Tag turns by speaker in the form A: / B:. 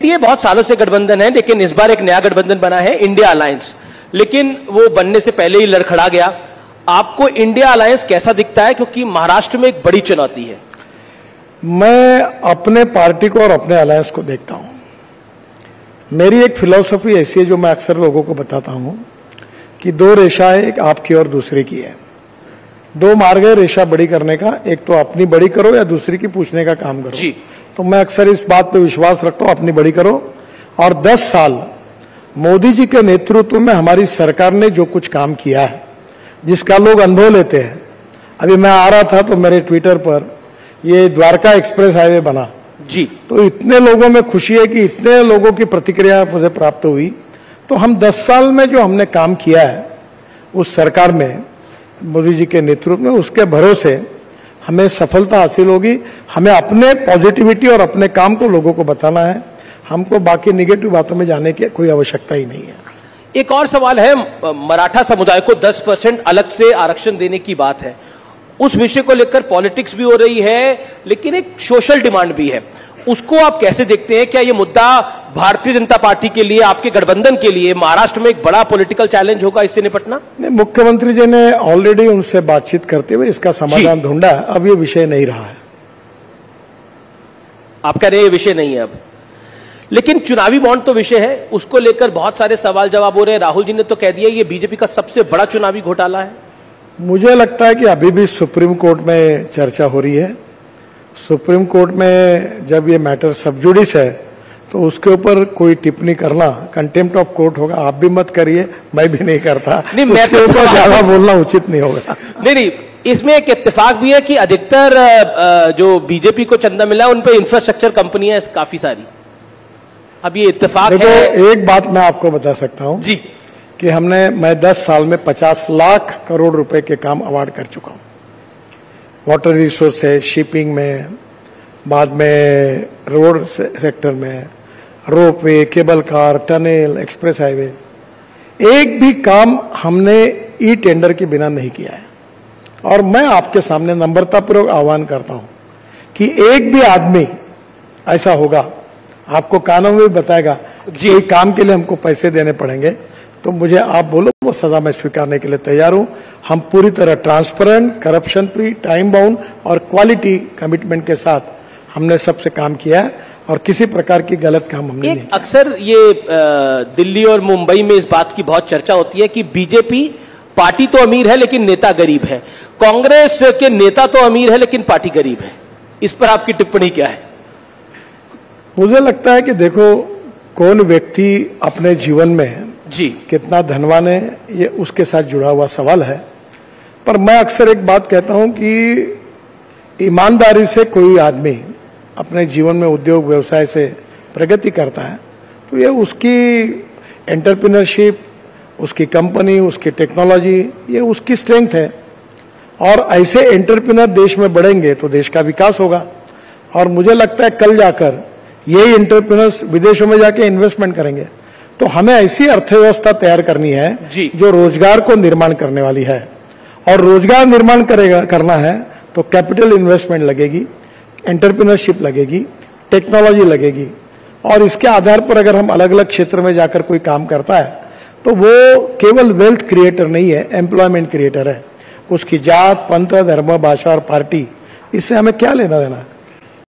A: NDA बहुत सालों से गठबंधन है, लेकिन इस बार एक नया गठबंधन बना है, इंडिया अलायंस, लेकिन वो बनने से पहले ही लड़खड़ा गया। आपको इंडिया अलायंस कैसा दिखता है, क्योंकि महाराष्ट्र में एक बड़ी चुनौती है?
B: मैं अपने पार्टी को और अपने अलायंस को देखता हूं। मेरी एक फिलॉसफी ऐसी है जो मैं अक्सर लोगों को बताता हूं कि दो रेशा है, एक आपकी और दूसरे की है। दो मार्ग है रेशा बड़ी करने का, एक तो अपनी बड़ी करो या दूसरी की पूछने का काम करो
A: जी।
B: तो मैं अक्सर इस बात पे विश्वास रखता हूं, अपनी बड़ी करो। और 10 साल मोदी जी के नेतृत्व में हमारी सरकार ने जो कुछ काम किया है, जिसका लोग अनुभव लेते हैं। अभी मैं आ रहा था तो मेरे ट्विटर पर ये द्वारका एक्सप्रेस हाईवे बना
A: जी,
B: तो इतने लोगों में खुशी है कि इतने लोगों की प्रतिक्रिया मुझे प्राप्त हुई। तो हम 10 साल में जो हमने काम किया है उस सरकार में मोदी जी के नेतृत्व में, उसके भरोसे हमें सफलता हासिल होगी। हमें अपने पॉजिटिविटी और अपने काम को लोगों को बताना है, हमको बाकी निगेटिव बातों में जाने की कोई आवश्यकता ही नहीं है।
A: एक और सवाल है, मराठा समुदाय को 10% अलग से आरक्षण देने की बात है, उस विषय को लेकर पॉलिटिक्स भी हो रही है, लेकिन एक सोशल डिमांड भी है, उसको आप कैसे देखते हैं? क्या ये मुद्दा भारतीय जनता पार्टी के लिए, आपके गठबंधन के लिए महाराष्ट्र में एक बड़ा पॉलिटिकल चैलेंज होगा इससे निपटना?
B: नहीं, मुख्यमंत्री जी ने ऑलरेडी उनसे बातचीत करते हुए इसका समाधान ढूंढा, अब ये विषय नहीं रहा है।
A: आप कह रहे हैं ये विषय नहीं है अब, लेकिन चुनावी बॉन्ड तो विषय है, उसको लेकर बहुत सारे सवाल जवाब हो रहे हैं। राहुल जी ने तो कह दिया ये बीजेपी का सबसे बड़ा चुनावी घोटाला है।
B: मुझे लगता है कि अभी भी सुप्रीम कोर्ट में चर्चा हो रही है। सुप्रीम कोर्ट में जब ये मैटर सब जुडिस है तो उसके ऊपर कोई टिप्पणी करना कंटेम्प्ट ऑफ कोर्ट होगा। आप भी मत करिए, मैं भी नहीं करता।
A: नहीं, मैं
B: उसके ऊपर ज्यादा बोलना उचित नहीं होगा।
A: नहीं, इसमें एक इत्तेफाक भी है कि अधिकतर जो बीजेपी को चंदा मिला है उन पे इंफ्रास्ट्रक्चर कंपनियां काफी सारी। अब ये इत्तेफाक है।
B: एक बात मैं आपको बता सकता हूं
A: जी
B: कि मैं 10 साल में 50 लाख करोड़ रुपए के काम अवार्ड कर चुका हूं। वाटर रिसोर्स है, शिपिंग में, बाद में रोड सेक्टर में, ropeway, cable car, tunnel, express highway, एक भी काम हमने ई टेंडर के बिना नहीं किया है। और मैं आपके सामने नम्रतापूर्वक आह्वान करता हूं कि एक भी आदमी ऐसा होगा, आपको कानून में भी बताएगा कि काम के लिए हमको पैसे देने पड़ेंगे, तो मुझे आप बोलो, वो सजा मैं स्वीकारने के लिए तैयार हूं। हम पूरी तरह transparent, corruption free, time bound और क्वालिटी कमिटमेंट के साथ हमने सबसे काम किया है और किसी प्रकार की गलत काम हमने नहीं किया।
A: अक्सर ये दिल्ली और मुंबई में इस बात की बहुत चर्चा होती है कि बीजेपी पार्टी तो अमीर है लेकिन नेता गरीब है, कांग्रेस के नेता तो अमीर है लेकिन पार्टी गरीब है। इस पर आपकी टिप्पणी क्या है?
B: मुझे लगता है कि देखो, कौन व्यक्ति अपने जीवन में
A: जी
B: कितना धनवान है ये उसके साथ जुड़ा हुआ सवाल है। पर मैं अक्सर एक बात कहता हूं कि ईमानदारी से कोई आदमी अपने जीवन में उद्योग व्यवसाय से प्रगति करता है तो ये उसकी एंटरप्रेन्योरशिप, उसकी कंपनी, उसकी टेक्नोलॉजी, ये उसकी स्ट्रेंथ है। और ऐसे एंटरप्रेन्योर देश में बढ़ेंगे तो देश का विकास होगा। और मुझे लगता है कल जाकर यही एंटरप्रेन्योर्स विदेशों में जाके इन्वेस्टमेंट करेंगे। तो हमें ऐसी अर्थव्यवस्था तैयार करनी है जो रोजगार को निर्माण करने वाली है। और रोजगार निर्माण करना है तो कैपिटल इन्वेस्टमेंट लगेगी, एंटरप्रेन्योरशिप लगेगी, टेक्नोलॉजी लगेगी। और इसके आधार पर अगर हम अलग अलग क्षेत्र में जाकर कोई काम करता है तो वो केवल वेल्थ क्रिएटर नहीं है, एम्प्लॉयमेंट क्रिएटर है। उसकी जात, पंथ, धर्म, भाषा और पार्टी, इससे हमें क्या लेना देना है?